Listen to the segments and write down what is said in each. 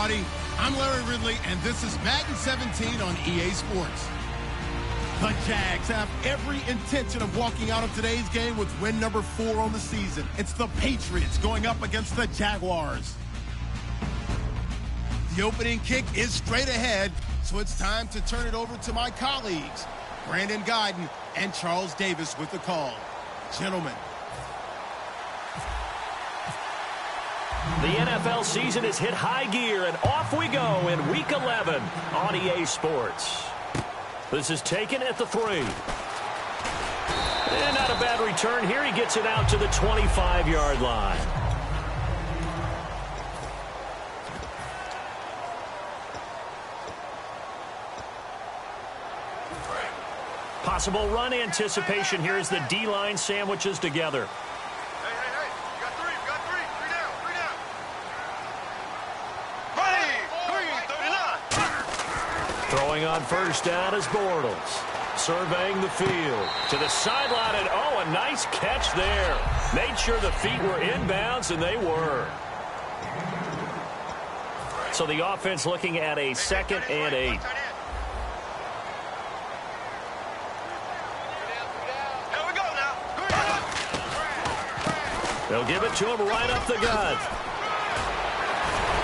everybody. I'm Larry Ridley, and this is Madden 17 on EA Sports. The Jags have every intention of walking out of today's game with win number 4 on the season. It's the Patriots going up against the Jaguars. The opening kick is straight ahead, so it's time to turn it over to my colleagues, Brandon Guyton and Charles Davis with the call. Gentlemen. The NFL season has hit high gear, and off we go in Week 11 on EA Sports. This is taken at the 3. And not a bad return here. He gets it out to the 25-yard line. Possible run anticipation here as the D-line sandwiches together. Throwing on first down is Bortles. Surveying the field. To the sideline, and oh, a nice catch there. Made sure the feet were inbounds, and they were. So the offense looking at a 2nd and 8. They'll give it to him right up the gut.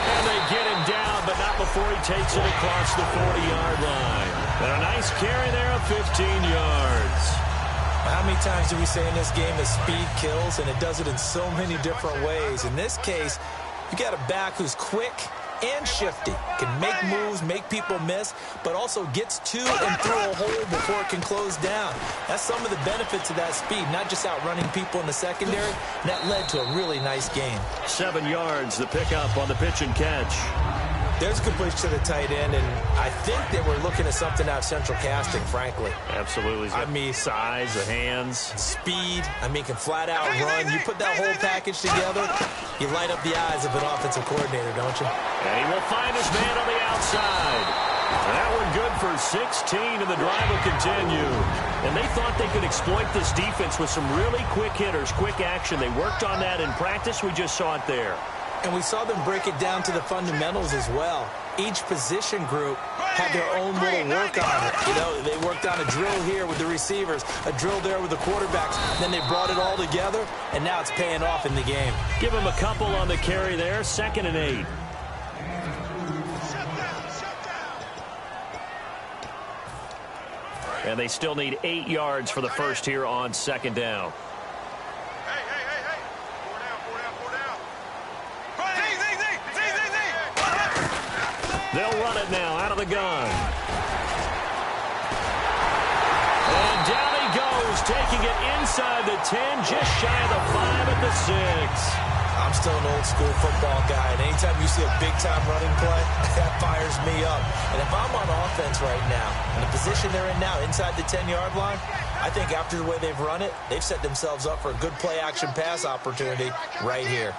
And they get him down, but not before he takes it across the 40-yard line. And a nice carry there of 15 yards. How many times do we say in this game that speed kills, and it does it in so many different ways? In this case, you got a back who's quick and shifty, can make moves, make people miss, but also gets to and through a hole before it can close down. That's some of the benefits of that speed, not just outrunning people in the secondary. And that led to a really nice game. 7 yards, the pickup on the pitch and catch. There's a completion to the tight end, and I think they were looking at something out central casting, frankly. Absolutely. I mean, size, the hands. Speed, can flat out run. You put that whole package together, you light up the eyes of an offensive coordinator, don't you? And he will find his man on the outside. That one good for 16, and the drive will continue. And they thought they could exploit this defense with some really quick hitters, quick action. They worked on that in practice. We just saw it there. And we saw them break it down to the fundamentals as well. Each position group had their own little work on it. They worked on a drill here with the receivers, a drill there with the quarterbacks. Then they brought it all together, and now it's paying off in the game. Give them a couple on the carry there, 2nd and 8. And they still need 8 yards for the first here on 2nd down. They'll run it now out of the gun. And down he goes, taking it inside the 10, just shy of the 5 at the 6. I'm still an old-school football guy, and anytime you see a big-time running play, that fires me up. And if I'm on offense right now, in the position they're in now, inside the 10-yard line, I think after the way they've run it, they've set themselves up for a good play-action pass opportunity right here.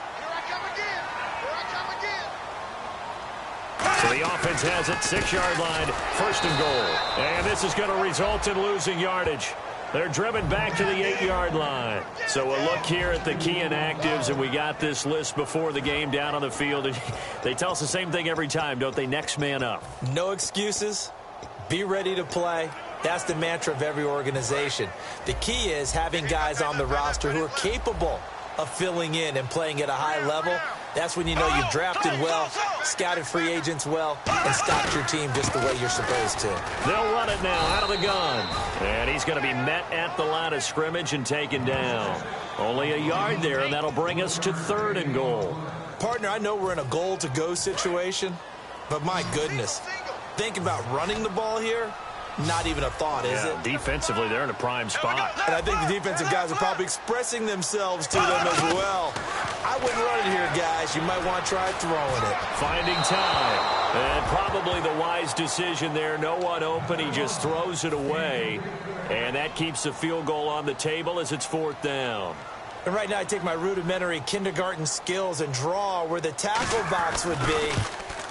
So the offense has it, 6-yard line, 1st and goal. And this is going to result in losing yardage. They're driven back to the 8-yard line. So we'll look here at the key inactives, and we got this list before the game down on the field. And they tell us the same thing every time, don't they? Next man up. No excuses. Be ready to play. That's the mantra of every organization. The key is having guys on the roster who are capable of filling in and playing at a high level. That's when you know you've drafted well, scouted free agents well, and stocked your team just the way you're supposed to. They'll run it now out of the gun. And he's going to be met at the line of scrimmage and taken down. Only a yard there, and that'll bring us to 3rd and goal. Partner, I know we're in a goal-to-go situation, but my goodness, think about running the ball here. Not even a thought, is it? Defensively, they're in a prime spot. And I think the defensive guys are probably expressing themselves to them as well. I wouldn't run it here, guys. You might want to try throwing it. Finding time. And probably the wise decision there. No one open. He just throws it away. And that keeps the field goal on the table as it's 4th down. And right now I take my rudimentary kindergarten skills and draw where the tackle box would be.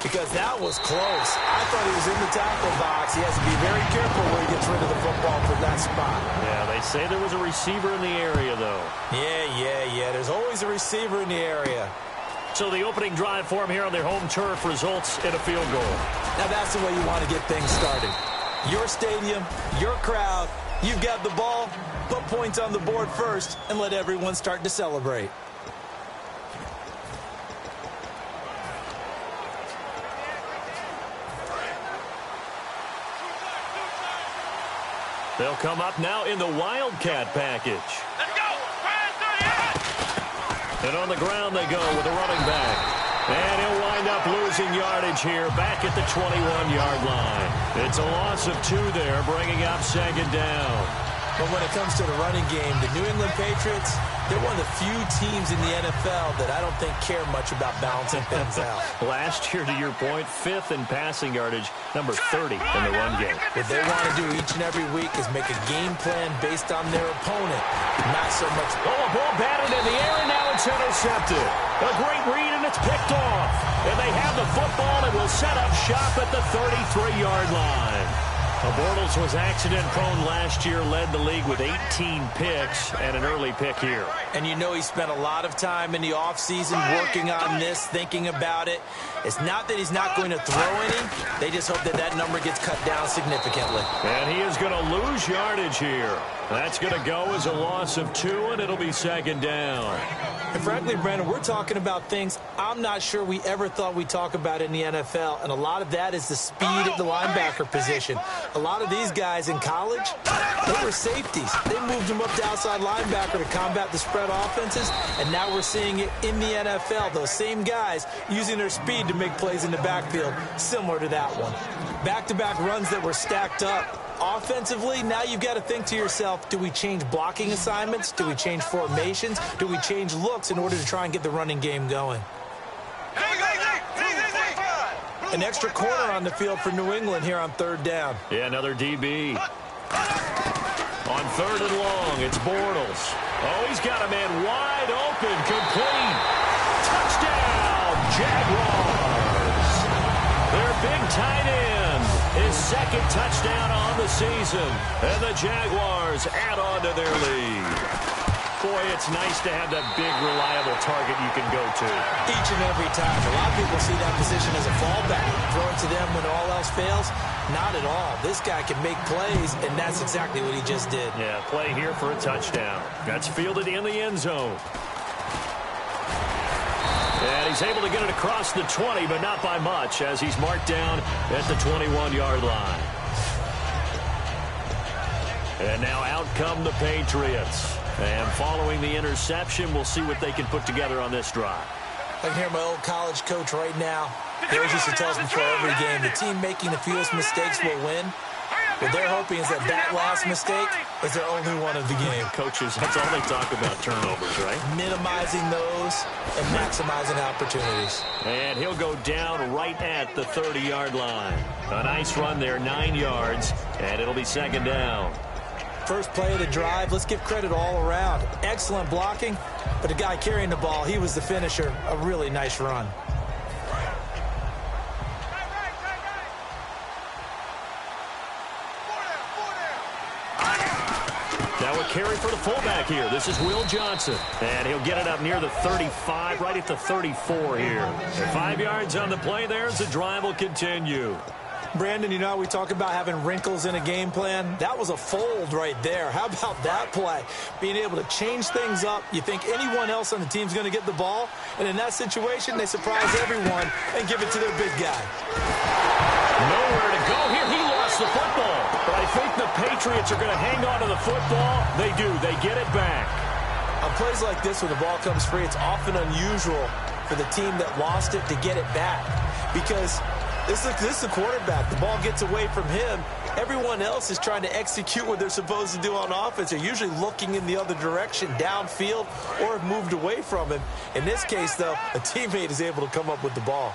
Because that was close. I thought he was in the tackle box. He has to be very careful where he gets rid of the football from that spot. Yeah, they say there was a receiver in the area, though. Yeah. There's always a receiver in the area. So the opening drive for him here on their home turf results in a field goal. Now that's the way you want to get things started. Your stadium, your crowd, you've got the ball, put points on the board first, and let everyone start to celebrate. They'll come up now in the Wildcat package. Let's go! And on the ground they go with a running back. And he'll wind up losing yardage here back at the 21-yard line. It's a loss of 2 there, bringing up second down. But when it comes to the running game, the New England Patriots, they're one of the few teams in the NFL that I don't think care much about balancing things out. Last year, to your point, 5th in passing yardage, number 30 in the run game. What they want to do each and every week is make a game plan based on their opponent, not so much. Oh, a ball batted in the air, and now it's intercepted. A great read, and it's picked off. And they have the football and will set up shop at the 33-yard line. Bortles was accident-prone last year, led the league with 18 picks and an early pick here. And you know he spent a lot of time in the offseason working on this, thinking about it. It's not that he's not going to throw any. They just hope that that number gets cut down significantly. And he is going to lose yardage here. That's going to go as a loss of 2, and it'll be second down. And frankly, Brandon, we're talking about things I'm not sure we ever thought we'd talk about in the NFL, and a lot of that is the speed at the linebacker position. A lot of these guys in college, they were safeties. They moved them up to outside linebacker to combat the spread offenses, and now we're seeing it in the NFL. Those same guys using their speed to make plays in the backfield, similar to that one. Back-to-back runs that were stacked up. Offensively, now you've got to think to yourself, do we change blocking assignments? Do we change formations? Do we change looks in order to try and get the running game going? An extra corner on the field for New England here on 3rd down. Yeah, another DB. On 3rd and long, it's Bortles. Oh, he's got a man wide open, complete. Touchdown, Jaguars. Their big tight end, his 2nd touchdown on the season. And the Jaguars add on to their lead. Boy, it's nice to have that big, reliable target you can go to. Each and every time. A lot of people see that position as a fallback. Throw it to them when all else fails. Not at all. This guy can make plays, and that's exactly what he just did. Yeah, play here for a touchdown. That's fielded in the end zone. And he's able to get it across the 20, but not by much, as he's marked down at the 21-yard line. And now out come the Patriots. And following the interception, we'll see what they can put together on this drive. I can hear my old college coach right now. He always used to tell us before every game, the team making the fewest mistakes will win. What they're hoping is that that last mistake is their only one of the game. Coaches, that's all they talk about, turnovers, right? Minimizing those and maximizing opportunities. And he'll go down right at the 30-yard line. A nice run there, 9 yards, and it'll be second down. First play of the drive, let's give credit all around. Excellent blocking, but the guy carrying the ball, he was the finisher. A really nice run. Now a carry for the fullback here. This is Will Johnson. And he'll get it up near the 35, right at the 34 here. And 5 yards on the play there as the drive will continue. Brandon, you know how we talk about having wrinkles in a game plan? That was a fold right there. How about that play? Being able to change things up. You think anyone else on the team's going to get the ball, and in that situation, they surprise everyone and give it to their big guy. Nowhere to go here. He lost the football. But I think the Patriots are going to hang on to the football. They do. They get it back. On plays like this where the ball comes free, it's often unusual for the team that lost it to get it back because this is the quarterback. The ball gets away from him. Everyone else is trying to execute what they're supposed to do on offense. They're usually looking in the other direction, downfield, or have moved away from him. In this case, though, a teammate is able to come up with the ball.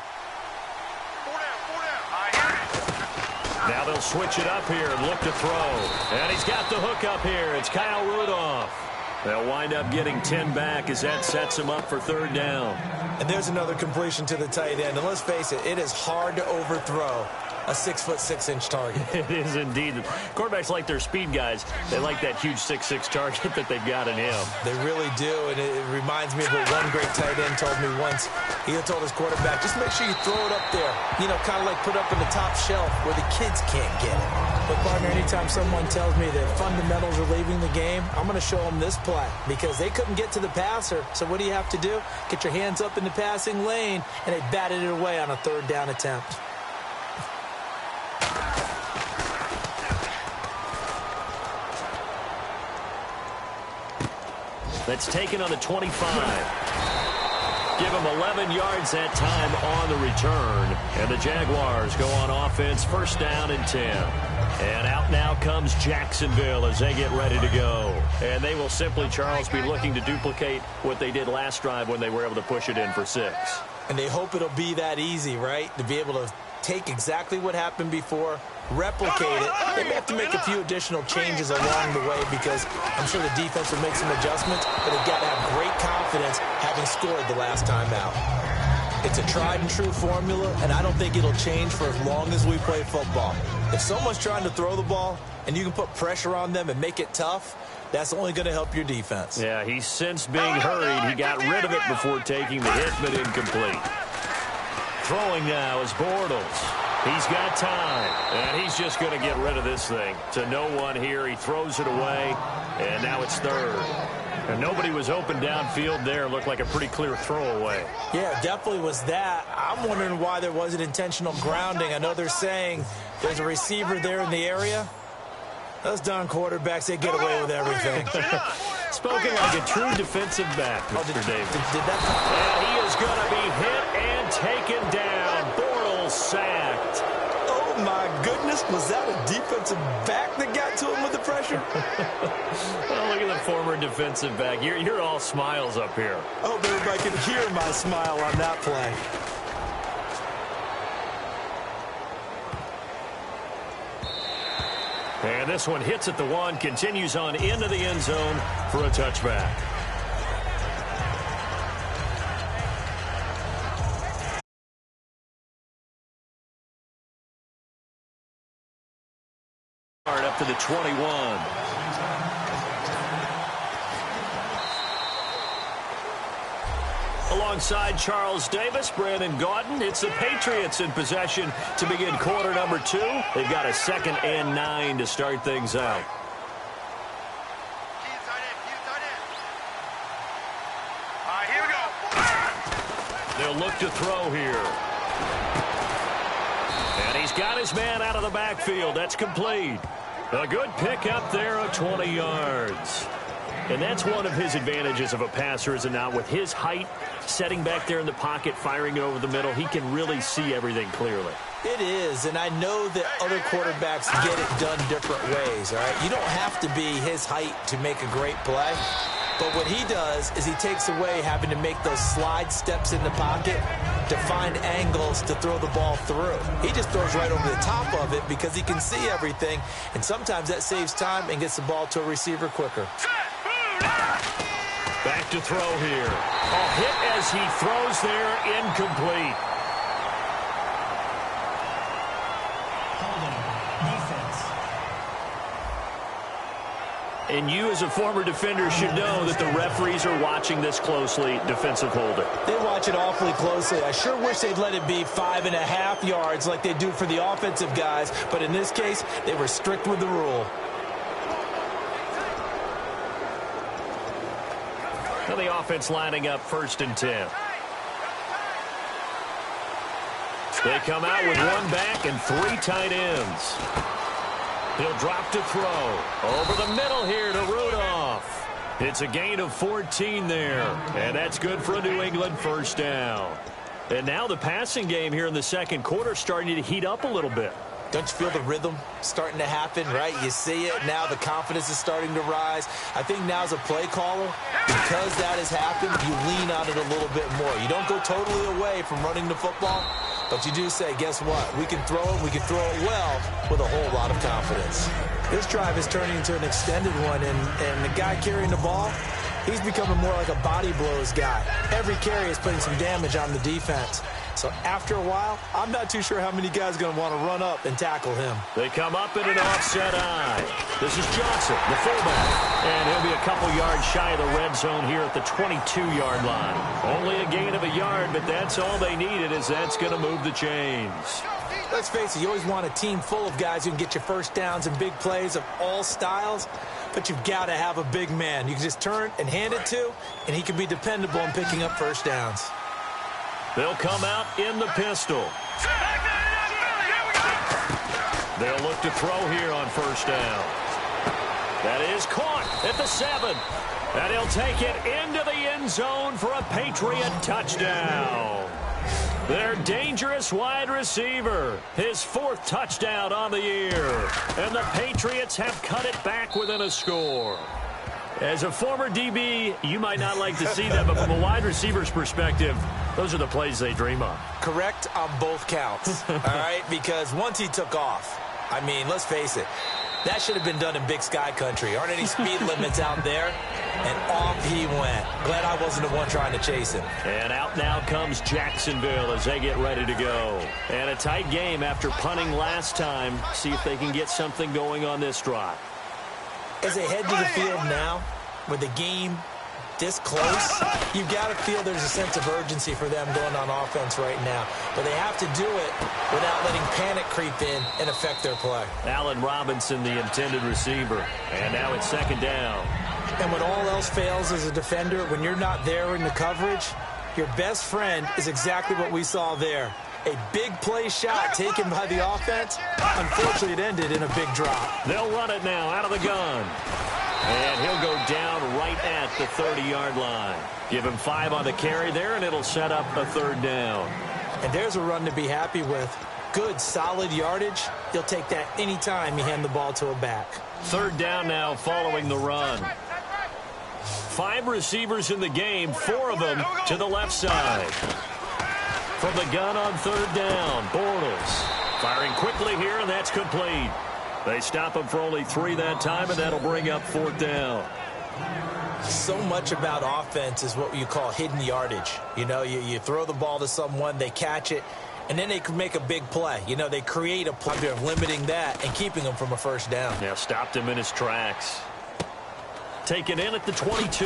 Now they'll switch it up here and look to throw. And he's got the hook up here. It's Kyle Rudolph. They'll wind up getting 10 back as that sets him up for third down. And there's another completion to the tight end. And let's face it, it is hard to overthrow a 6'6" target. It is indeed. Quarterbacks like their speed guys. They like that huge 6'6" target that they've got in him. They really do, and it reminds me of what one great tight end told me once. He told his quarterback, just make sure you throw it up there, kind of like put up in the top shelf where the kids can't get it. But, partner, anytime someone tells me that fundamentals are leaving the game, I'm going to show them this play because they couldn't get to the passer. So what do you have to do? Get your hands up in the passing lane, and they batted it away on a third down attempt. That's taken on the 25. Give him 11 yards that time on the return. And the Jaguars go on offense, first down and 10. And out now comes Jacksonville as they get ready to go. And they will simply, Charles, be looking to duplicate what they did last drive when they were able to push it in for 6. And they hope it'll be that easy, right? To be able to take exactly what happened before, replicate it. They may have to make a few additional changes along the way because I'm sure the defense will make some adjustments, but they've got to have great confidence having scored the last time out. It's a tried and true formula, and I don't think it'll change for as long as we play football. If someone's trying to throw the ball and you can put pressure on them and make it tough, that's only going to help your defense. Yeah, he's since being hurried. He got rid of it before taking the hit, but incomplete. Throwing now is Bortles. He's got time, and he's just going to get rid of this thing. To no one here. He throws it away, and now it's third. And nobody was open downfield there. Looked like a pretty clear throwaway. Yeah, it definitely was that. I'm wondering why there wasn't intentional grounding. I know they're saying there's a receiver there in the area. Those darn quarterbacks, they get away with everything. Spoken like a true defensive back, Mr. Davis. And he is going to be hit and taken down. Bortles sacked. Oh, my goodness. Was that a defensive back that got to him with the pressure? Well, look at the former defensive back. You're all smiles up here. I hope everybody can hear my smile on that play. And this one hits at the 1, continues on into the end zone for a touchback. Up to the 21. Alongside Charles Davis, Brandon Gaudin, it's the Patriots in possession to begin quarter number 2. They've got a 2nd and 9 to start things out. Here we go. They'll look to throw here. And he's got his man out of the backfield. That's complete. A good pick up there of 20 yards. And that's one of his advantages of a passer, is it not? With his height, setting back there in the pocket, firing it over the middle, he can really see everything clearly. It is, and I know that other quarterbacks get it done different ways, all right? You don't have to be his height to make a great play. But what he does is he takes away having to make those slide steps in the pocket to find angles to throw the ball through. He just throws right over the top of it because he can see everything, and sometimes that saves time and gets the ball to a receiver quicker. Back to throw here. A hit as he throws there, incomplete. And you as a former defender should know that the referees are watching this closely, defensive holding. They watch it awfully closely. I sure wish they'd let it be 5.5 yards like they do for the offensive guys, but in this case, they were strict with the rule. Now the offense lining up 1st and 10. They come out with 1 back and 3 tight ends. He'll drop to throw. Over the middle here to Rudolph. It's a gain of 14 there. And that's good for a New England first down. And now the passing game here in the second quarter starting to heat up a little bit. Don't you feel the rhythm starting to happen, right? You see it now. The confidence is starting to rise. I think now as a play caller, because that has happened, you lean on it a little bit more. You don't go totally away from running the football, but you do say, guess what? We can throw it. We can throw it well with a whole lot of confidence. This drive is turning into an extended one, and the guy carrying the ball, he's becoming more like a body blows guy. Every carry is putting some damage on the defense. So after a while, I'm not too sure how many guys are going to want to run up and tackle him. They come up in an offset eye. This is Johnson, the fullback. And he'll be a couple yards shy of the red zone here at the 22-yard line. Only a gain of a yard, but that's all they needed, as that's going to move the chains. Let's face it, you always want a team full of guys who can get you first downs and big plays of all styles, but you've got to have a big man you can just turn and hand it to, and he can be dependable in picking up first downs. They'll come out in the pistol. They'll look to throw here on first down. That is caught at the 7. And he'll take it into the end zone for a Patriot touchdown. Their dangerous wide receiver, his 4th touchdown on the year. And the Patriots have cut it back within a score. As a former DB, you might not like to see that, but from a wide receiver's perspective, those are the plays they dream of. Correct on both counts, all right? Because once he took off, I mean, let's face it, that should have been done in Big Sky country. Aren't any speed limits out there? And off he went. Glad I wasn't the one trying to chase him. And out now comes Jacksonville as they get ready to go. And a tight game after punting last time. See if they can get something going on this drive. As they head to the field now, with the game this close, you've got to feel there's a sense of urgency for them going on offense right now. But they have to do it without letting panic creep in and affect their play. Allen Robinson, the intended receiver. And now it's 2nd down. And when all else fails as a defender, when you're not there in the coverage, your best friend is exactly what we saw there. A big play shot taken by the offense. Unfortunately, it ended in a big drop. They'll run it now out of the gun. And he'll go down right at the 30-yard line. Give him 5 on the carry there, and it'll set up a 3rd down. And there's a run to be happy with. Good, solid yardage. He'll take that anytime you hand the ball to a back. 3rd down now following the run. 5 receivers in the game, 4 of them to the left side. From the gun on 3rd down, Bortles firing quickly here, and that's complete. They stop him for only 3 that time, and that'll bring up 4th down. So much about offense is what you call hidden yardage. You know, you throw the ball to someone, they catch it, and then they can make a big play. You know, they create a play of limiting that and keeping them from a first down. Yeah, stopped him in his tracks. Taken in at the 22.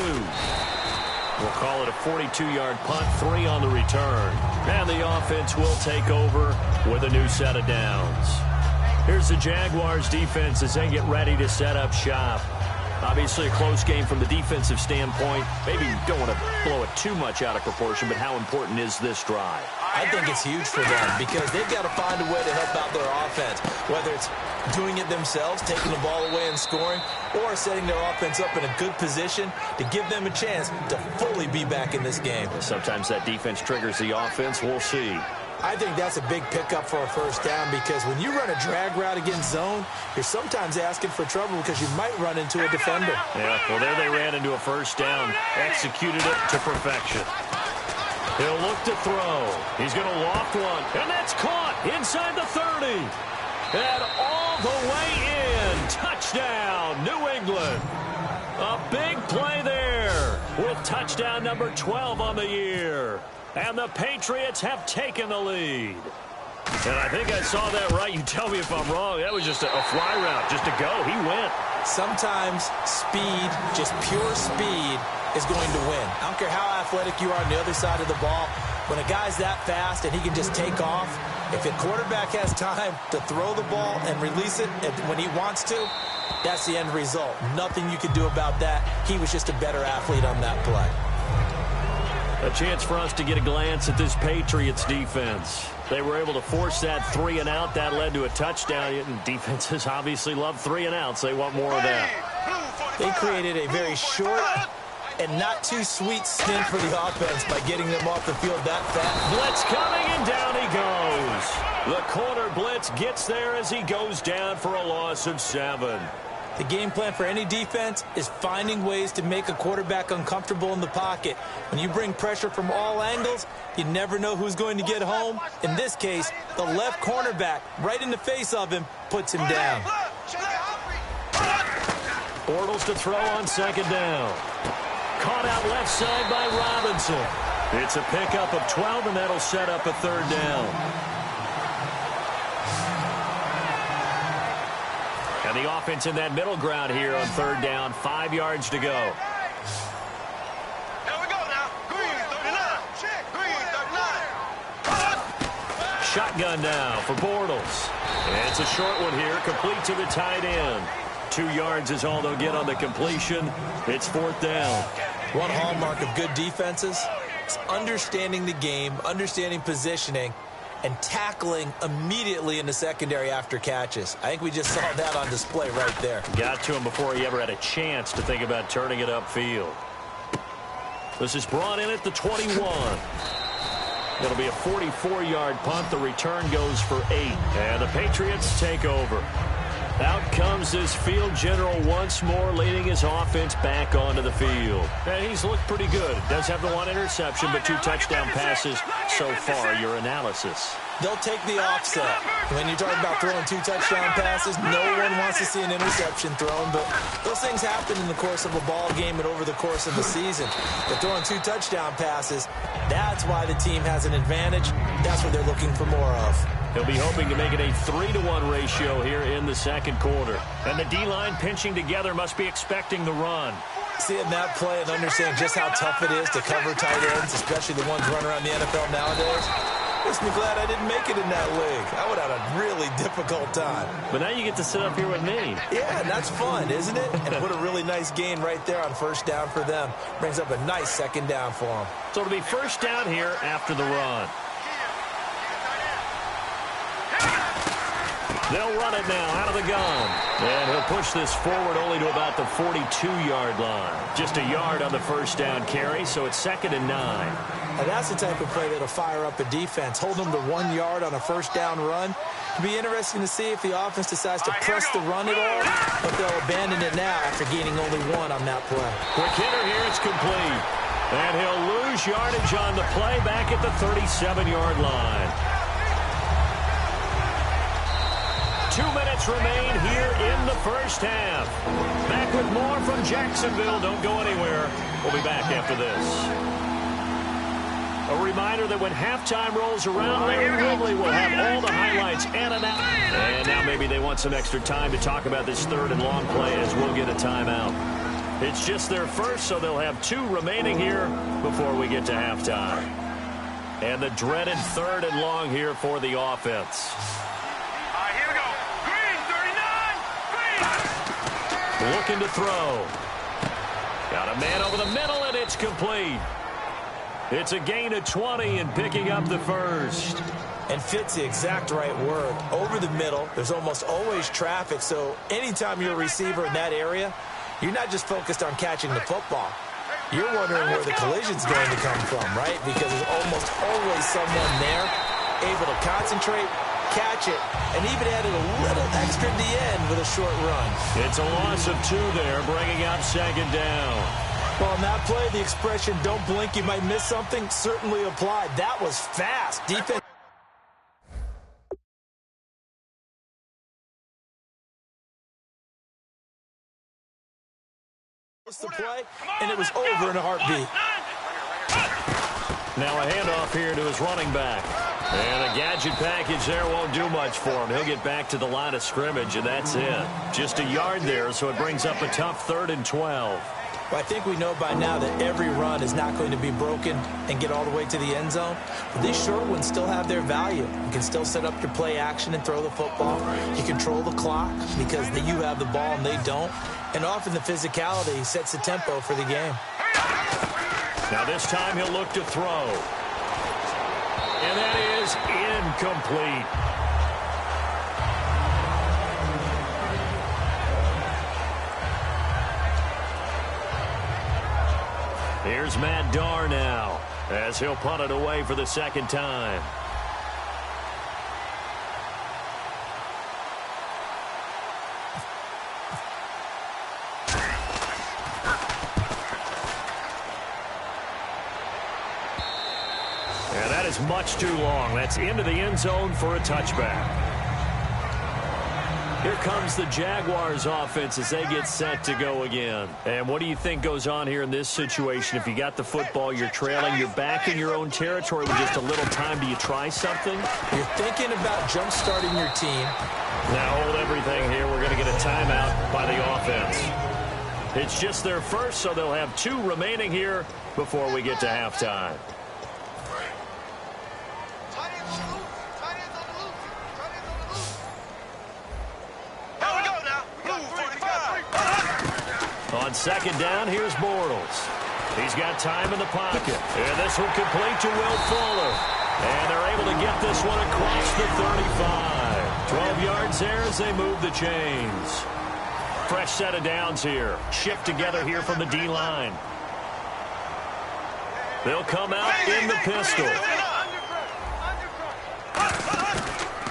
We'll call it a 42-yard punt, 3 on the return. And the offense will take over with a new set of downs. Here's the Jaguars defense as they get ready to set up shop. Obviously a close game from the defensive standpoint. Maybe you don't want to blow it too much out of proportion, but how important is this drive? I think it's huge for them because they've got to find a way to help out their offense, whether it's doing it themselves, taking the ball away and scoring, or setting their offense up in a good position to give them a chance to fully be back in this game. Sometimes that defense triggers the offense. We'll see. I think that's a big pickup for a first down because when you run a drag route against zone, you're sometimes asking for trouble because you might run into a defender. Yeah, well, there they ran into a first down, executed it to perfection. He'll look to throw. He's going to loft one, and that's caught inside the 30. And all the way in. Touchdown, New England. A big play there with touchdown number 12 on the year. And the Patriots have taken the lead. And I think I saw that right. You tell me if I'm wrong. That was just a fly route, just to go. He went. Sometimes speed, just pure speed, is going to win. I don't care how athletic you are on the other side of the ball. When a guy's that fast and he can just take off, if a quarterback has time to throw the ball and release it when he wants to, that's the end result. Nothing you can do about that. He was just a better athlete on that play. A chance for us to get a glance at this Patriots defense. They were able to force that 3 and out. That led to a touchdown. And defenses obviously love 3 and outs. They want more of that. They created a very short and not too sweet stint for the offense by getting them off the field that fast. Blitz coming, and down he goes. The corner blitz gets there as he goes down for a loss of 7. The game plan for any defense is finding ways to make a quarterback uncomfortable in the pocket. When you bring pressure from all angles, you never know who's going to get home. In this case, the left cornerback, right in the face of him, puts him down. Bortles to throw on 2nd down. Caught out left side by Robinson. It's a pickup of 12, and that'll set up a third down. And the offense in that middle ground here on third down, 5 yards to go. Here we go now. Green 39. Green 39. Shotgun now for Bortles. And it's a short one here, complete to the tight end. 2 yards is all they'll get on the completion. It's fourth down. One hallmark of good defenses is understanding the game, understanding positioning, and tackling immediately in the secondary after catches. I think we just saw that on display right there. Got to him before he ever had a chance to think about turning it upfield. This is brought in at the 21. It'll be a 44-yard punt. The return goes for 8. And the Patriots take over. Out comes this field general once more, leading his offense back onto the field. And he's looked pretty good. Does have the 1 interception, but 2 touchdown passes so far. Your analysis? They'll take the offset. When you're talking about throwing 2 touchdown passes, no one wants to see an interception thrown, but those things happen in the course of a ball game and over the course of the season. But throwing 2 touchdown passes, that's why the team has an advantage. That's what they're looking for more of. He'll be hoping to make it a 3-to-1 ratio here in the second quarter. And the D-line pinching together must be expecting the run. Seeing that play and understanding just how tough it is to cover tight ends, especially the ones running around the NFL nowadays, makes me glad I didn't make it in that league. I would have had a really difficult time. But now you get to sit up here with me. Yeah, and that's fun, isn't it? And what a really nice gain right there on first down for them. Brings up a nice second down for them. So it'll be first down here after the run. They'll run it now out of the gun. And he'll push this forward only to about the 42-yard line. Just a yard on the first down carry, so it's 2nd and 9. And that's the type of play that'll fire up a defense. Hold them to 1 yard on a first down run. It'll be interesting to see if the offense decides to press the run at all, but they'll abandon it now after gaining only 1 on that play. Quick hitter here, it's complete. And he'll lose yardage on the play back at the 37-yard line. 2 minutes remain here in the first half. Back with more from Jacksonville. Don't go anywhere. We'll be back after this. A reminder that when halftime rolls around, Larry Ridley will have all the highlights and analysis. And now maybe they want some extra time to talk about this 3rd and long play as we'll get a timeout. It's just their first, so they'll have 2 remaining here before we get to halftime. And the dreaded 3rd and long here for the offense. Here we go. Green 39. Green. Looking to throw. Got a man over the middle, and it's complete. It's a gain of 20 and picking up the first. And fits the exact right word. Over the middle, there's almost always traffic, so anytime you're a receiver in that area, you're not just focused on catching the football. You're wondering where the collision's going to come from, right? Because there's almost always someone there able to concentrate, catch it, and even added a little extra at the end with a short run. It's a loss of 2 there, bringing up 2nd down. Well, on that play, the expression, don't blink, you might miss something, certainly applied. That was fast. Defense. The play, and it was over in a heartbeat. Now a handoff here to his running back. And a gadget package there won't do much for him. He'll get back to the line of scrimmage, and that's it. Just a yard there, so it brings up a tough 3rd and 12. Well, I think we know by now that every run is not going to be broken and get all the way to the end zone. But these short ones still have their value. You can still set up your play action and throw the football. You control the clock because you have the ball and they don't. And often the physicality sets the tempo for the game. Now this time he'll look to throw. And that is incomplete. Here's Matt Darr now as he'll punt it away for the 2nd time. And that is much too long. That's into the end zone for a touchback. Here comes the Jaguars offense as they get set to go again. And what do you think goes on here in this situation? If you got the football, you're trailing, you're back in your own territory with just a little time. Do you try something? You're thinking about jump-starting your team. Now hold everything here. We're going to get a timeout by the offense. It's just their first, so they'll have 2 remaining here before we get to halftime. On second down, here's Bortles. He's got time in the pocket. And this one complete to Will Fuller. And they're able to get this one across the 35. 12 yards there as they move the chains. Fresh set of downs here. Shift together here from the D-line. They'll come out in the pistol.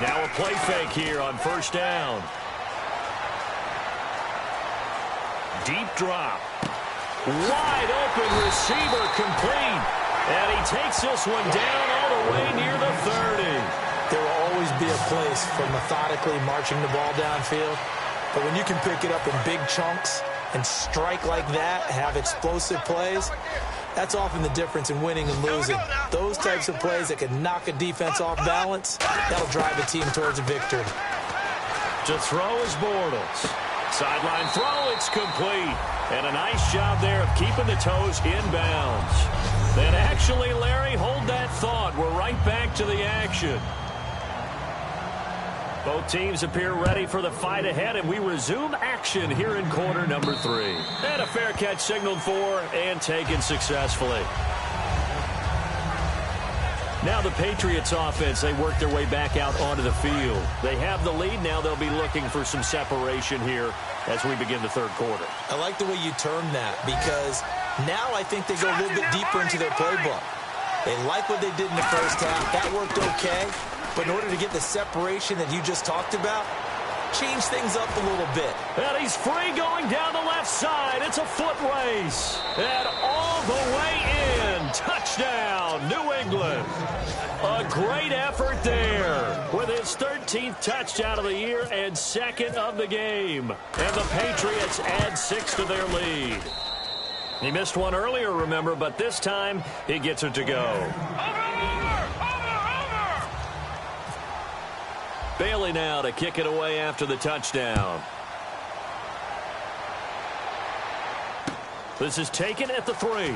Now a play fake here on first down. Deep drop. Wide open receiver complete. And he takes this one down all the way near the 30. There will always be a place for methodically marching the ball downfield. But when you can pick it up in big chunks and strike like that, have explosive plays, that's often the difference in winning and losing. Those types of plays that can knock a defense off balance, that'll drive a team towards a victory. To throw is Bortles. Sideline throw, it's complete. And a nice job there of keeping the toes inbounds. And actually, Larry, hold that thought. We're right back to the action. Both teams appear ready for the fight ahead, and we resume action here in quarter number 3. And a fair catch signaled for and taken successfully. Now the Patriots offense, they work their way back out onto the field. They have the lead. Now they'll be looking for some separation here as we begin the third quarter. I like the way you termed that because now I think they go a little bit deeper into their playbook. They like what they did in the first half. That worked okay. But in order to get the separation that you just talked about, change things up a little bit. And he's free going down the left side. It's a foot race. And all the way in. Touchdown, New England. A great effort there with his 13th touchdown of the year and 2nd of the game. And the Patriots add 6 to their lead. He missed one earlier, remember, but this time he gets it to go. Bailey now to kick it away after the touchdown. This is taken at the 3.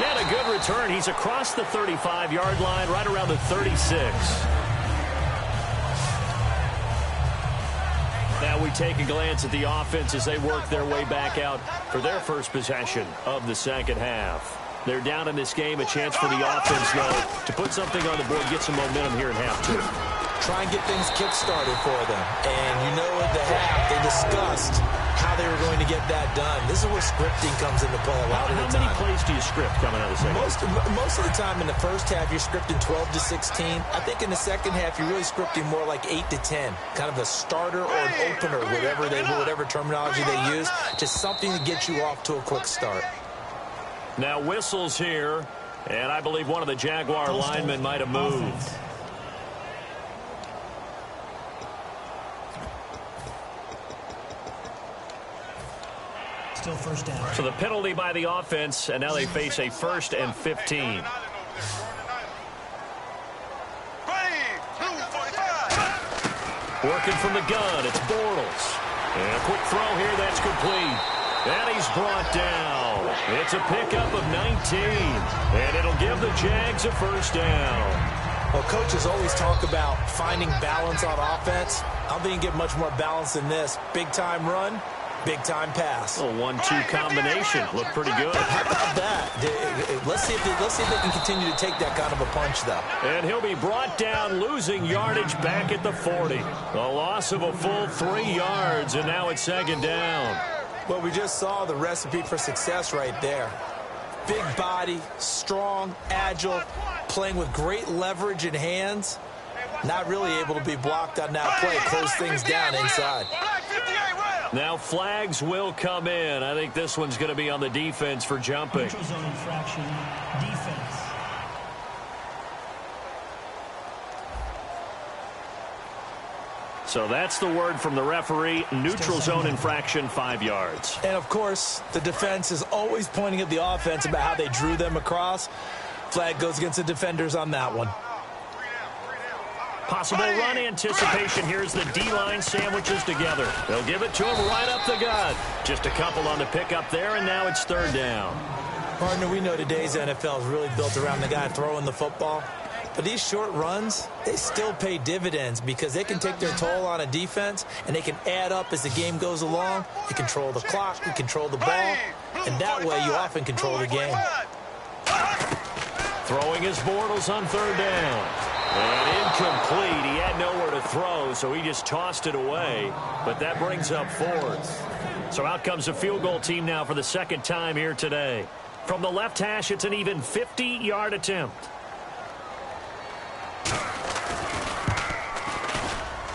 And a good return. He's across the 35-yard line, right around the 36. Now we take a glance at the offense as they work their way back out for their first possession of the second half. They're down in this game. A chance for the offense, though, to put something on the board, get some momentum here in half 2. Try and get things kick-started for them. And you know at the half, they discussed how they were going to get that done. This is where scripting comes into play a lot of the time. How many plays do you script coming out of the second half? Most of the time in the first half, you're scripting 12 to 16. I think in the second half, you're really scripting more like 8 to 10. Kind of a starter or an opener, whatever terminology they use. Just something to get you off to a quick start. Now whistles here, and I believe one of the Jaguar linemen might have moved. Still first down. So the penalty by the offense, and now they face a 1st and 15. Working from the gun, it's Bortles. And a quick throw here, that's complete. And he's brought down. It's a pickup of 19. And it'll give the Jags a first down. Well, coaches always talk about finding balance on offense. I don't think you can get much more balance than this. Big-time run, big-time pass. A 1-2 combination. Looked pretty good. How about that? Let's see if they can continue to take that kind of a punch, though. And he'll be brought down, losing yardage back at the 40. A loss of a full 3 yards, and now it's second down. Well, we just saw the recipe for success right there. Big body, strong, agile, playing with great leverage in hands. Not really able to be blocked on that play, close things down inside. Now flags will come in. I think this one's going to be on the defense for jumping. Neutral zone infraction, defense. So that's the word from the referee. Neutral zone infraction, 5 yards. And, of course, the defense is always pointing at the offense about how they drew them across. Flag goes against the defenders on that one. Possible run anticipation. Here's the D-line sandwiches together. They'll give it to him right up the gut. Just a couple on the pickup there, and now it's 3rd down. Partner, we know today's NFL is really built around the guy throwing the football. But these short runs, they still pay dividends because they can take their toll on a defense, and they can add up as the game goes along. You control the clock, you control the ball, and that way you often control the game. Throwing his Bortles on 3rd down. And incomplete. He had nowhere to throw, so he just tossed it away. But that brings up 4th. So out comes a field goal team now for the 2nd time here today. From the left hash, it's an even 50-yard attempt.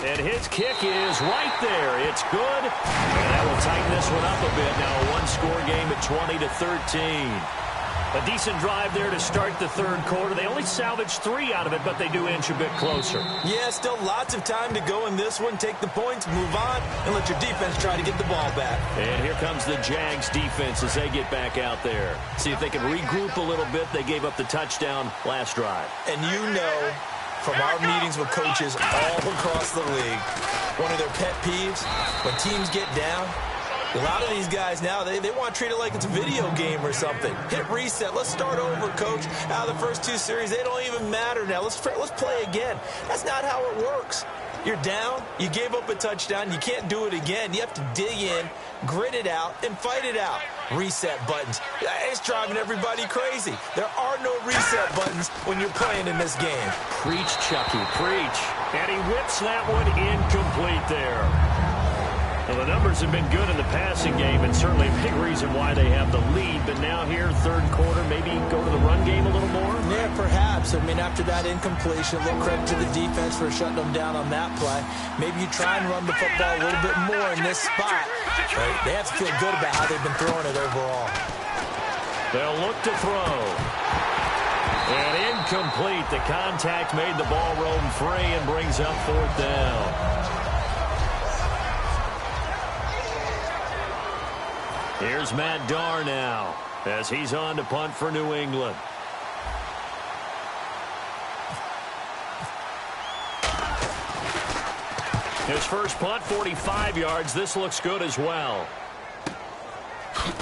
And his kick is right there. It's good. And that will tighten this one up a bit. Now a one-score game at 20-13. A decent drive there to start the 3rd quarter. They only salvaged 3 out of it, but they do inch a bit closer. Yeah, still lots of time to go in this one. Take the points, move on, and let your defense try to get the ball back. And here comes the Jags defense as they get back out there. See if they can regroup a little bit. They gave up the touchdown last drive. And you know, from our meetings with coaches all across the league, one of their pet peeves, when teams get down, a lot of these guys now, they want to treat it like it's a video game or something. Hit reset. Let's start over, coach. Out of the first 2 series, they don't even matter now. Let's play again. That's not how it works. You're down. You gave up a touchdown. You can't do it again. You have to dig in, grit it out, and fight it out. Reset buttons. It's driving everybody crazy. There are no reset buttons when you're playing in this game. Preach, Chucky, preach. And he whips that one incomplete there. Well, the numbers have been good in the passing game, and certainly a big reason why they have the lead. But now here, 3rd quarter, maybe go to the run game a little more? Yeah, perhaps. I mean, after that incompletion, a little credit to the defense for shutting them down on that play. Maybe you try and run the football a little bit more in this spot. But they have to feel good about how they've been throwing it overall. They'll look to throw. And incomplete. The contact made the ball roam free and brings up 4th down. Here's Matt Darr now as he's on to punt for New England. His first punt, 45 yards. This looks good as well. 40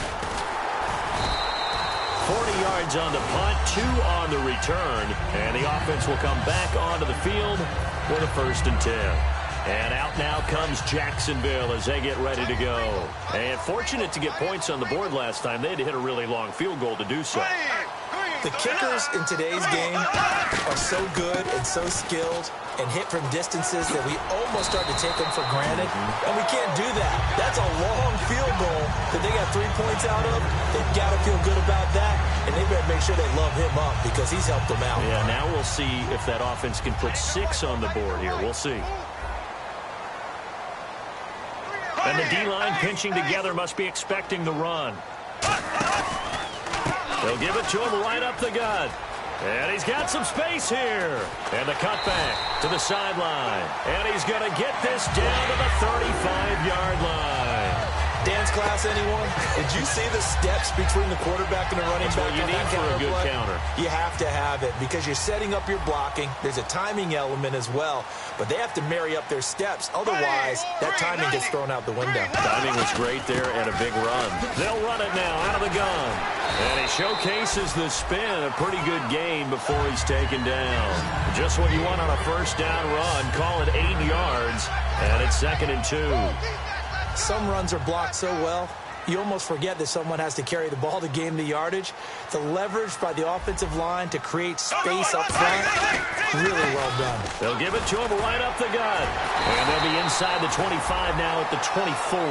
yards on the punt, 2 on the return. And the offense will come back onto the field with a 1st and 10. And out now comes Jacksonville as they get ready to go. And fortunate to get points on the board last time. They had to hit a really long field goal to do so. The kickers in today's game are so good and so skilled and hit from distances that we almost start to take them for granted. And we can't do that. That's a long field goal that they got 3 points out of. They've got to feel good about that. And they better make sure they love him up because he's helped them out. Yeah, now we'll see if that offense can put 6 on the board here. We'll see. And the D-line pinching together must be expecting the run. They'll give it to him right up the gut. And he's got some space here. And the cutback to the sideline. And he's going to get this down to the 35-yard line. Dance class, anyone? Did you see the steps between the quarterback and the running back? That's what you need for a good counter. You have to have it because you're setting up your blocking. There's a timing element as well, but they have to marry up their steps. Otherwise, that timing gets thrown out the window. Timing was great there and a big run. They'll run it now out of the gun. And he showcases the spin. A pretty good gain before he's taken down. Just what you want on a 1st down run. Call it 8 yards, and it's 2nd and 2. Some runs are blocked so well, you almost forget that someone has to carry the ball to gain the yardage. The leverage by the offensive line to create space up front, really well done. They'll give it to him right up the gut. And they'll be inside the 25 now at the 24. 3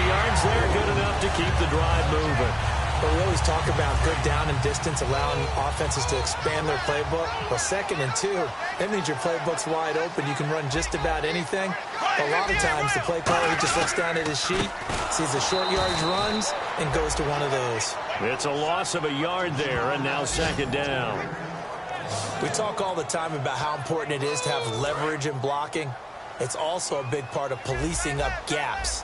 yards there, good enough to keep the drive moving. But we always talk about good down and distance, allowing offenses to expand their playbook. Well, 2nd and 2, that means your playbook's wide open. You can run just about anything. A lot of times, the play caller just looks down at his sheet, sees the short yardage runs, and goes to one of those. It's a loss of a yard there, and now 2nd down. We talk all the time about how important it is to have leverage in blocking. it's also a big part of policing up gaps.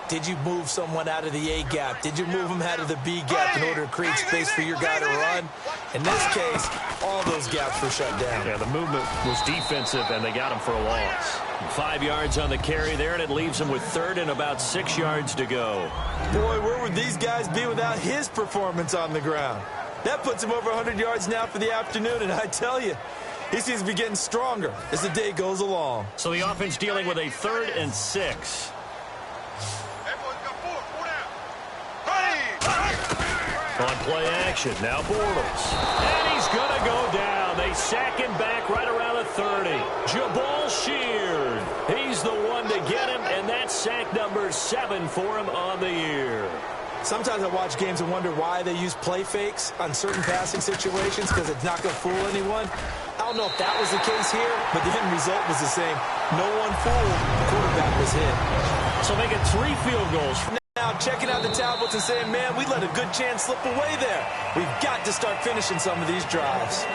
Did you move someone out of the A gap? Did you move them out of the B gap in order to create space for your guy to run? In this case, all those gaps were shut down. Yeah, the movement was defensive, and they got him for a loss. 5 yards on the carry there, and it leaves him with third and about 6 yards to go. Boy, where would these guys be without his performance on the ground? That puts him over 100 yards now for the afternoon, and I tell you, he seems to be getting stronger as the day goes along. So the offense dealing with a 3rd and 6. On play action, now Bortles. And he's going to go down. They sack him back right around the 30. Jabal Sheard. He's the one to get him, and that's sack number 7 for him on the year. Sometimes I watch games and wonder why they use play fakes on certain passing situations, because it's not going to fool anyone. I don't know if that was the case here, but the end result was the same. No one fooled. The quarterback was hit. So make it 3 field goals. Now checking out the tablets and saying, man, we let a good chance slip away there. We've got to start finishing some of these drives.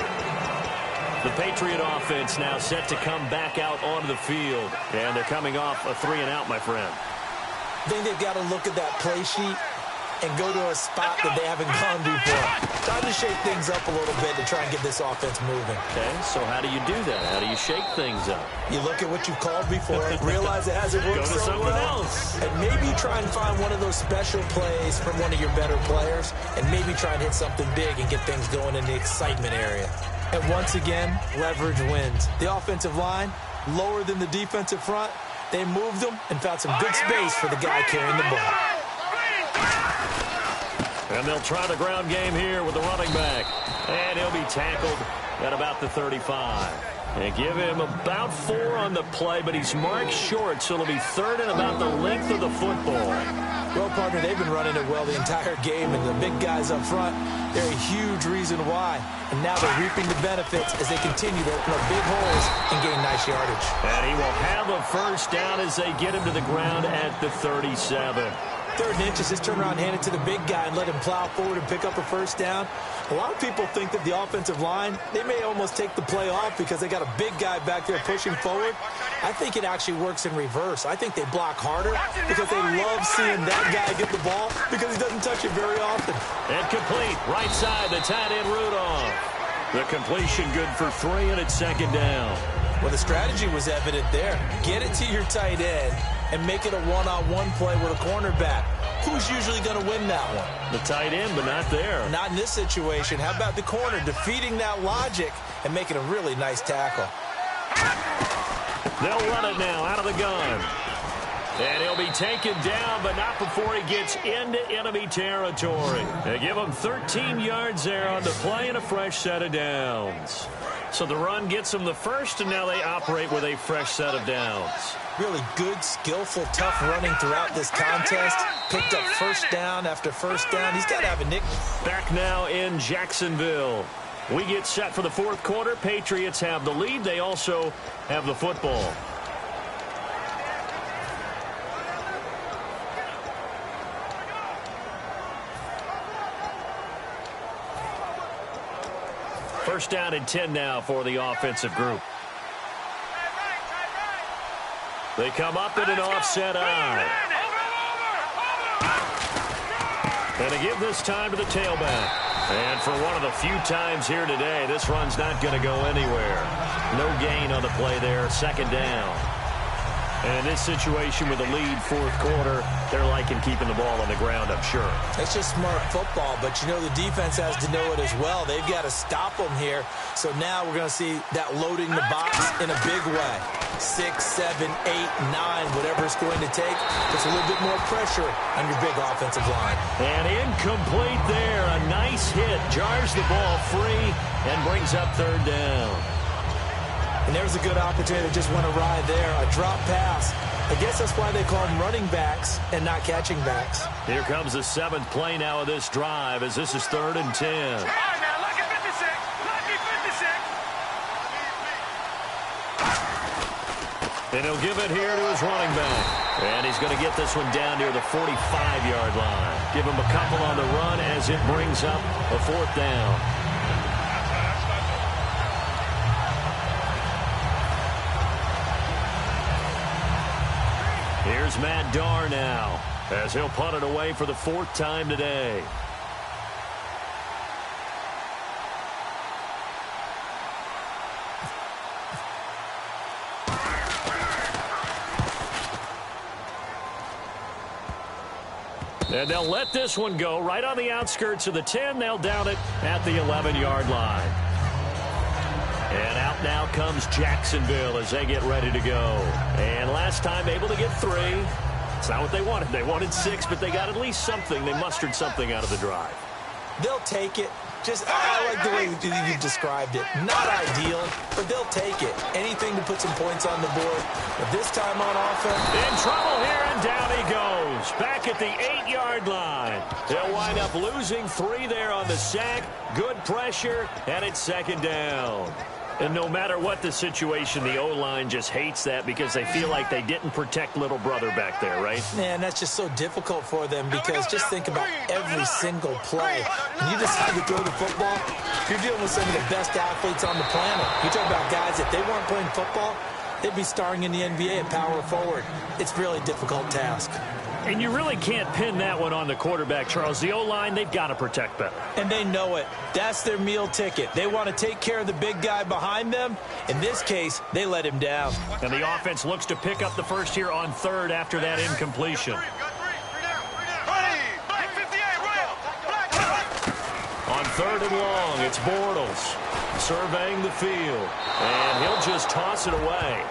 The Patriot offense now set to come back out onto the field. And they're coming off a 3-and-out, my friend. I think they've got to look at that play sheet and go to a spot that they haven't gone before. Time to shake things up a little bit to try and get this offense moving. Okay, so how do you do that? How do you shake things up? You look at what you've called before, realize it hasn't worked Go to so something well, else. and maybe try and find one of those special plays from one of your better players, and maybe try and hit something big and get things going in the excitement area. And once again, leverage wins. The offensive line, lower than the defensive front, they moved them and found some good space for the guy carrying the ball. And they'll try the ground game here with the running back. And he'll be tackled at about the 35. And give him about 4 on the play, but he's marked short, so it'll be 3rd and about the length of the football. Well, partner, they've been running it well the entire game, and the big guys up front, they're a huge reason why. And now they're reaping the benefits as they continue to open up big holes and gain nice yardage. And he will have a first down as they get him to the ground at the 37. 3rd and inches, just turn around, hand it to the big guy, and let him plow forward and pick up a first down. A lot of people think that the offensive line, they may almost take the play off because they got a big guy back there pushing forward. I think it actually works in reverse. I think they block harder because they love seeing that guy get the ball because he doesn't touch it very often. And complete, right side, the tight end Rudolph. The completion good for 3, and it's 2nd down. Well, the strategy was evident there. Get it to your tight end and make it a one-on-one play with a cornerback. Who's usually going to win that one? The tight end, but not there. Not in this situation. How about the corner defeating that logic and making a really nice tackle? They'll run it now out of the gun. And he'll be taken down, but not before he gets into enemy territory. They give him 13 yards there on the play and a fresh set of downs. So the run gets them the first, and now they operate with a fresh set of downs. Really good, skillful, tough running throughout this contest. Picked up first down after first down. He's got to have a nick. Back now in Jacksonville. We get set for the 4th quarter. Patriots have the lead. They also have the football. First down and 10 now for the offensive group. They come up in an offset eye. And they give this time to the tailback. And for one of the few times here today, this run's not going to go anywhere. No gain on the play there, 2nd down. And in this situation with the lead 4th quarter, they're liking keeping the ball on the ground, I'm sure. It's just smart football, but you know the defense has to know it as well. They've got to stop them here. So now we're going to see that loading the box in a big way. 6, 7, 8, 9, whatever it's going to take. Just a little bit more pressure on your big offensive line. And incomplete there. A nice hit. Jars the ball free and brings up 3rd down. And there's a good opportunity to just want to ride there. A drop pass. I guess that's why they call them running backs and not catching backs. Here comes the 7th play now of this drive as this is 3rd and 10. All right, now, lucky 56. Lucky 56. And he'll give it here to his running back. And he's going to get this one down near the 45-yard line. Give him a couple on the run as it brings up a 4th down. Here's Matt Darr now, as he'll punt it away for the 4th time today. And they'll let this one go right on the outskirts of the 10. They'll down it at the 11-yard line. And out now comes Jacksonville as they get ready to go. And last time able to get 3. It's not what they wanted. They wanted 6, but they got at least something. They mustered something out of the drive. They'll take it. I like the way you described it. Not ideal, but they'll take it. Anything to put some points on the board. But this time on offense. In trouble here, and down he goes. Back at the 8-yard line. They'll wind up losing 3 there on the sack. Good pressure, and it's 2nd down. And no matter what the situation, the O-line just hates that because they feel like they didn't protect little brother back there, right? Man, that's just so difficult for them because just think about every single play. When you decide to throw the football, you're dealing with some of the best athletes on the planet. You talk about guys, if they weren't playing football, they'd be starring in the NBA at power forward. It's really a difficult task. And you really can't pin that one on the quarterback, Charles. The O-line, they've got to protect better. And they know it. That's their meal ticket. They want to take care of the big guy behind them. In this case, they let him down. And the offense looks to pick up the first here on 3rd after that incompletion. On 3rd and long, it's Bortles surveying the field. And he'll just toss it away.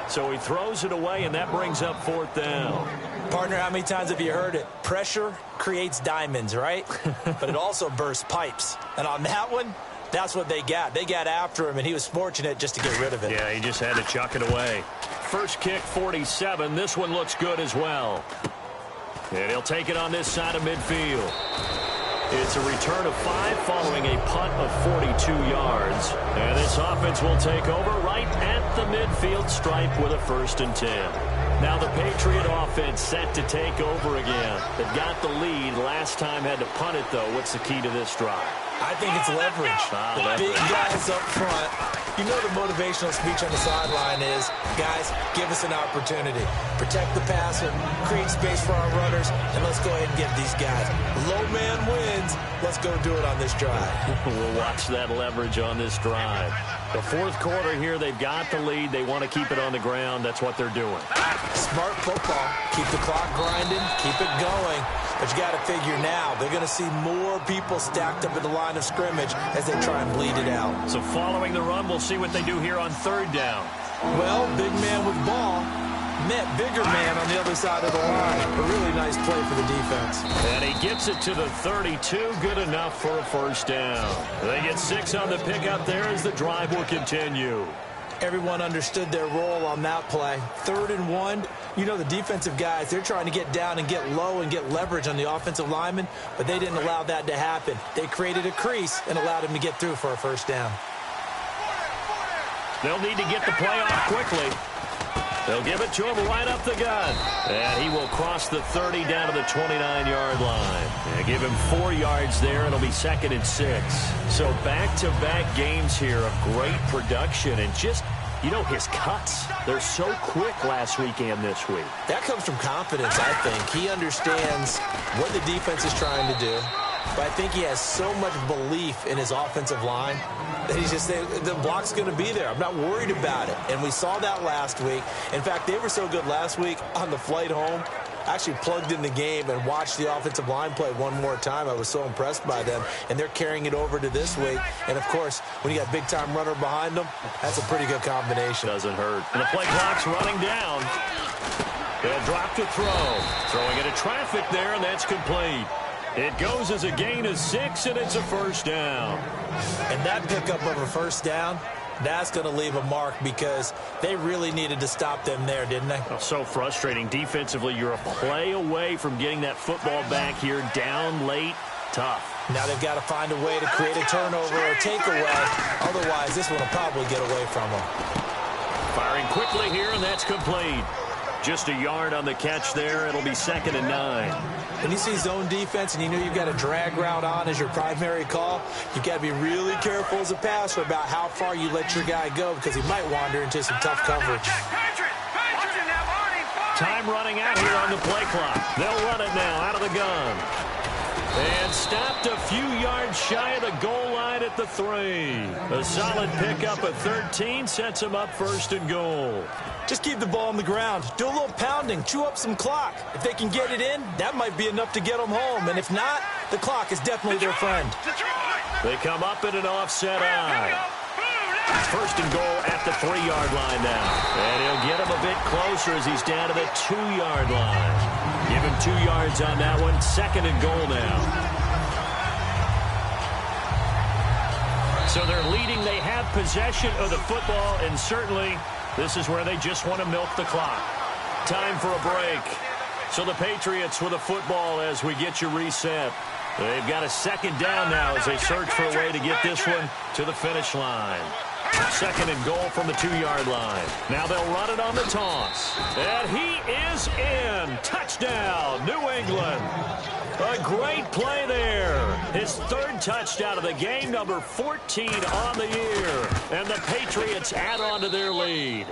So he throws it away, and that brings up 4th down. Partner, how many times have you heard it? Pressure creates diamonds, right? But it also bursts pipes. And on that one, that's what they got. They got after him, and he was fortunate just to get rid of it. Yeah, he just had to chuck it away. First kick, 47. This one looks good as well. And he'll take it on this side of midfield. It's a return of 5 following a punt of 42 yards. And this offense will take over right at the midfield stripe with a 1st and 10. Now the Patriot offense set to take over again. They've got the lead. Last time had to punt it, though. What's the key to this drive? I think it's leverage. The big guys up front. You know the motivational speech on the sideline is, guys, give us an opportunity. Protect the passer, create space for our runners, and let's go ahead and get these guys. Low man wins. Let's go do it on this drive. We'll watch that leverage on this drive. The 4th quarter here, they've got the lead. They want to keep it on the ground. That's what they're doing. Smart football. Keep the clock grinding. Keep it going. But you got to figure now, they're going to see more people stacked up at the line of scrimmage as they try and bleed it out. So following the run, we'll see what they do here on 3rd down. Well, big man with ball met bigger man on the other side of the line. A really nice play for the defense. And he gets it to the 32. Good enough for a 1st down. They get 6 on the pickup there as the drive will continue. Everyone understood their role on that play. 3rd and 1. You know the defensive guys, they're trying to get down and get low and get leverage on the offensive lineman, but they didn't allow that to happen. They created a crease and allowed him to get through for a 1st down. They'll need to get the play off quickly. They'll give it to him right up the gut. And he will cross the 30 down to the 29-yard line. And give him 4 yards there. It'll be 2nd and 6. So back-to-back games here of great production and just, you know, his cuts. They're so quick last week and this week. That comes from confidence, I think. He understands what the defense is trying to do. But I think he has so much belief in his offensive line that he's just saying, the block's going to be there. I'm not worried about it. And we saw that last week. In fact, they were so good last week on the flight home. I actually plugged in the game and watched the offensive line play one more time. I was so impressed by them. And they're carrying it over to this week. And, of course, when you got big-time runner behind them, that's a pretty good combination. Doesn't hurt. And the play clock's running down. They'll drop to throw. Throwing into traffic there, and that's complete. It goes as a gain of 6, and it's a 1st down. And that pickup of a 1st down, that's going to leave a mark because they really needed to stop them there, didn't they? Oh, so frustrating. Defensively, you're a play away from getting that football back here down late. Tough. Now they've got to find a way to create a turnover or takeaway. Otherwise, this one will probably get away from them. Firing quickly here, and that's complete. Just a yard on the catch there. It'll be 2nd and 9. When you see zone defense and you know you've got a drag route on as your primary call, you've got to be really careful as a passer about how far you let your guy go because he might wander into some tough coverage. Time running out here on the play clock. They'll run it now out of the gun. And stopped a few yards shy of the goal line at the 3. A solid pickup at 13 sets them up 1st and goal. Just keep the ball on the ground. Do a little pounding. Chew up some clock. If they can get it in, that might be enough to get them home. And if not, the clock is definitely their friend. They come up in an offset eye. It's 1st and goal at the 3-yard line now. And he'll get him a bit closer as he's down to the 2-yard line. Give him 2 yards on that one. 2nd and goal now. So they're leading. They have possession of the football, and certainly this is where they just want to milk the clock. Time for a break. So the Patriots with a football as we get you reset. They've got a 2nd down now as they search for a way to get this one to the finish line. 2nd and goal from the 2-yard line. Now they'll run it on the toss. And he is in. Touchdown, New England. A great play there. His 3rd touchdown of the game, number 14 on the year. And the Patriots add on to their lead.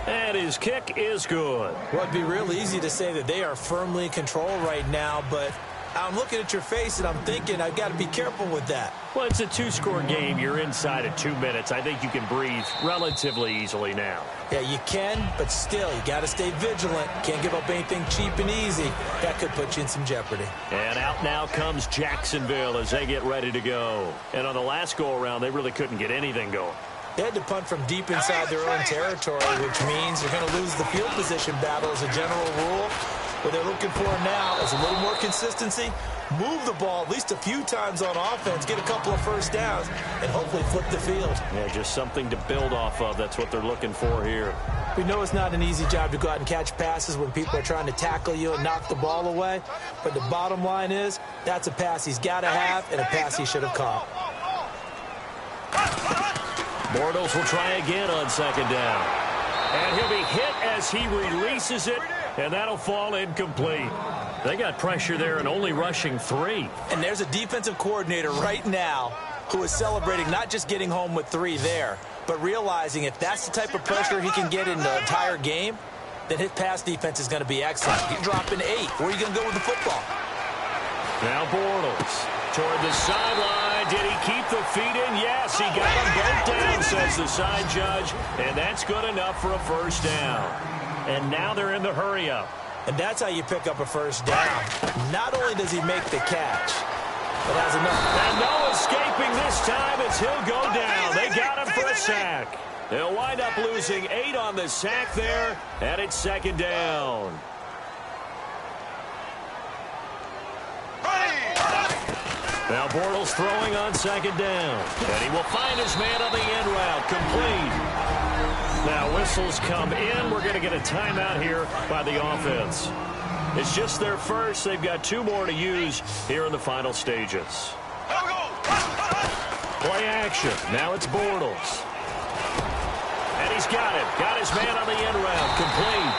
And his kick is good. Well, it'd be real easy to say that they are firmly in control right now, but I'm looking at your face and I'm thinking I've got to be careful with that. Well, it's a 2-score game. You're inside of 2 minutes. I think you can breathe relatively easily now. Yeah, you can, but still, you got to stay vigilant. Can't give up anything cheap and easy. That could put you in some jeopardy. And out now comes Jacksonville as they get ready to go. And on the last go-around, they really couldn't get anything going. They had to punt from deep inside their own territory, which means they're going to lose the field position battle as a general rule. What they're looking for now is a little more consistency, move the ball at least a few times on offense, get a couple of 1st downs, and hopefully flip the field. Yeah, just something to build off of. That's what they're looking for here. We know it's not an easy job to go out and catch passes when people are trying to tackle you and knock the ball away, but the bottom line is that's a pass he's got to have and a pass he should have caught. Bortles will try again on 2nd down. And he'll be hit as he releases it, and that'll fall incomplete. They got pressure there and only rushing 3. And there's a defensive coordinator right now who is celebrating not just getting home with 3 there, but realizing if that's the type of pressure he can get in the entire game, then his pass defense is going to be excellent. You're dropping 8. Where are you going to go with the football? Now Bortles toward the sideline. Did he keep the feet in? Yes, he got them both down, says the side judge. And that's good enough for a 1st down. And now they're in the hurry-up. And that's how you pick up a 1st down. Not only does he make the catch, but has enough. And no escaping this time as he'll go down. They got him for a sack. They'll wind up losing 8 on the sack there, and it's 2nd down. Now Bortles throwing on 2nd down. And he will find his man on the end route. Complete. Now whistles come in. We're going to get a timeout here by the offense. It's just their 1st. They've got 2 more to use here in the final stages. Play action. Now it's Bortles. And he's got it. Got his man on the end route. Complete.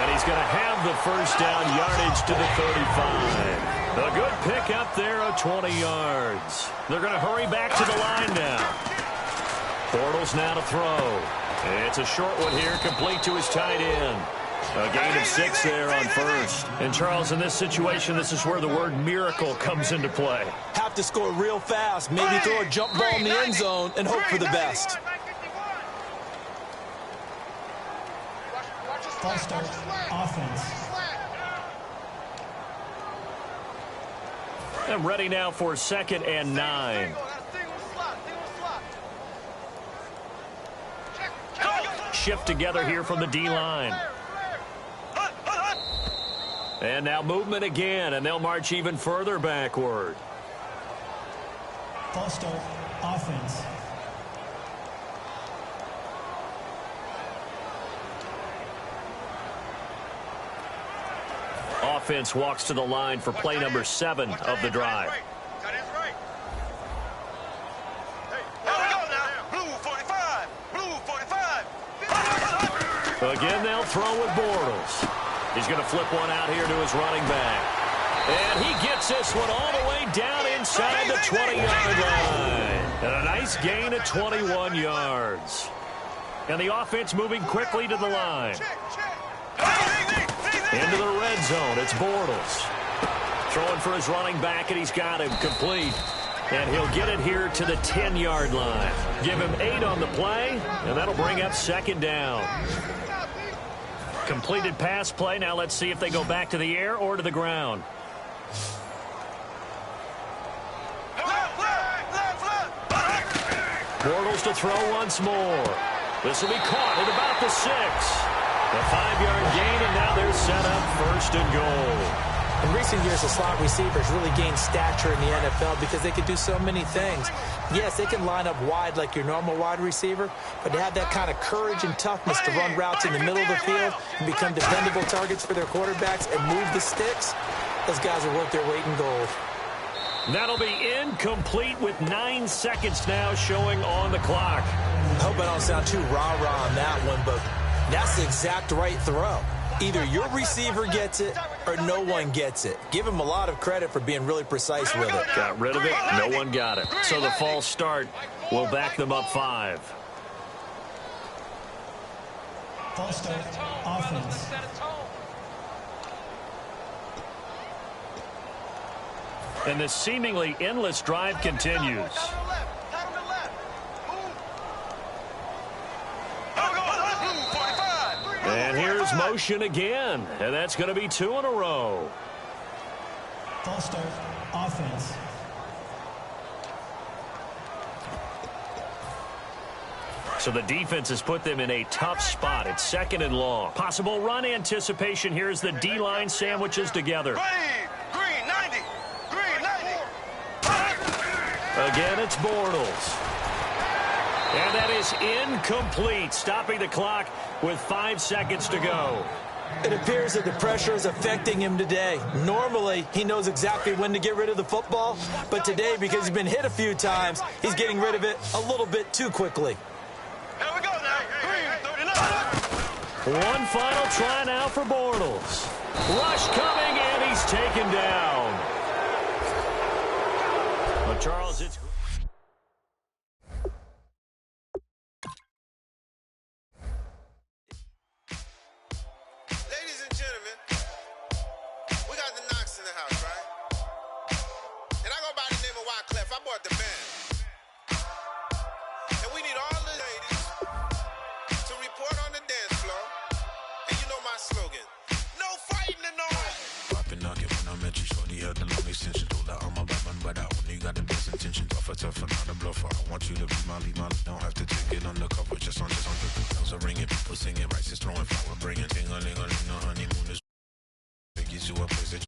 And he's going to have the 1st down, yardage to the 35. A good pickup there of 20 yards. They're going to hurry back to the line now. Bortles now to throw. It's a short one here, complete to his tight end. A gain of 6 there on 1st. And Charles, in this situation, this is where the word miracle comes into play. Have to score real fast, maybe throw a jump ball in the end zone and hope for the best. False start, offense. I'm ready now for 2nd and 9. Shift together here from the D-line. And now movement again, and they'll march even further backward. False start, offense. Offense walks to the line for play number 7 of the drive. Again, they'll throw with Bortles. He's going to flip one out here to his running back. And he gets this one all the way down inside the 20-yard line. And a nice gain of 21 yards. And the offense moving quickly to the line. Into the red zone, it's Bortles. Throwing for his running back, and he's got him complete. And he'll get it here to the 10-yard line. Give him 8 on the play, and that'll bring up second down. Completed pass play. Now let's see if they go back to the air or to the ground. Bortles to throw once more. This will be caught at about the 6. A 5-yard gain, and now they're set up first and goal. In recent years, the slot receivers really gained stature in the NFL because they could do so many things. Yes, they can line up wide like your normal wide receiver, but to have that kind of courage and toughness to run routes in the middle of the field and become dependable targets for their quarterbacks and move the sticks, those guys are worth their weight in gold. That'll be incomplete with 9 seconds now showing on the clock. I hope I don't sound too rah-rah on that one, but that's the exact right throw. Either your receiver gets it or no one gets it. Give him a lot of credit for being really precise with it. Got rid of it. No one got it. So the false start will back them up 5. False start, offense. And this seemingly endless drive continues. And here's motion again. And that's going to be 2 in a row. False start, offense. So the defense has put them in a tough spot. It's 2nd and long. Possible run anticipation. Here's the D-line sandwiches together. Green, 90. Green, 90. Again, it's Bortles. And that is incomplete, stopping the clock with 5 seconds to go. It appears that the pressure is affecting him today. Normally, he knows exactly when to get rid of the football, but today, because he's been hit a few times, he's getting rid of it a little bit too quickly. Here we go now. Green, 39. One final try now for Bortles. Rush coming, and he's taken down. Well, Charles, it's... Ladies and gentlemen, we got the Knox in the house, right? And I go by the name of Wyclef. I bought the band. And we need all the ladies to report on the dance floor. And you know my slogan, no fighting in the home. Poppin' nugget when I met you, shorty had the long extension. Told her I'm a Batman, but I only got the best intention. Tougher, not a bluffer. I want you to be my lead, don't have to take it undercover. Just on the bells are ringing, people singing, rice is throwing, flower bringing, ting-a-ling-a-ling, the honeymoon is. It gives you a place that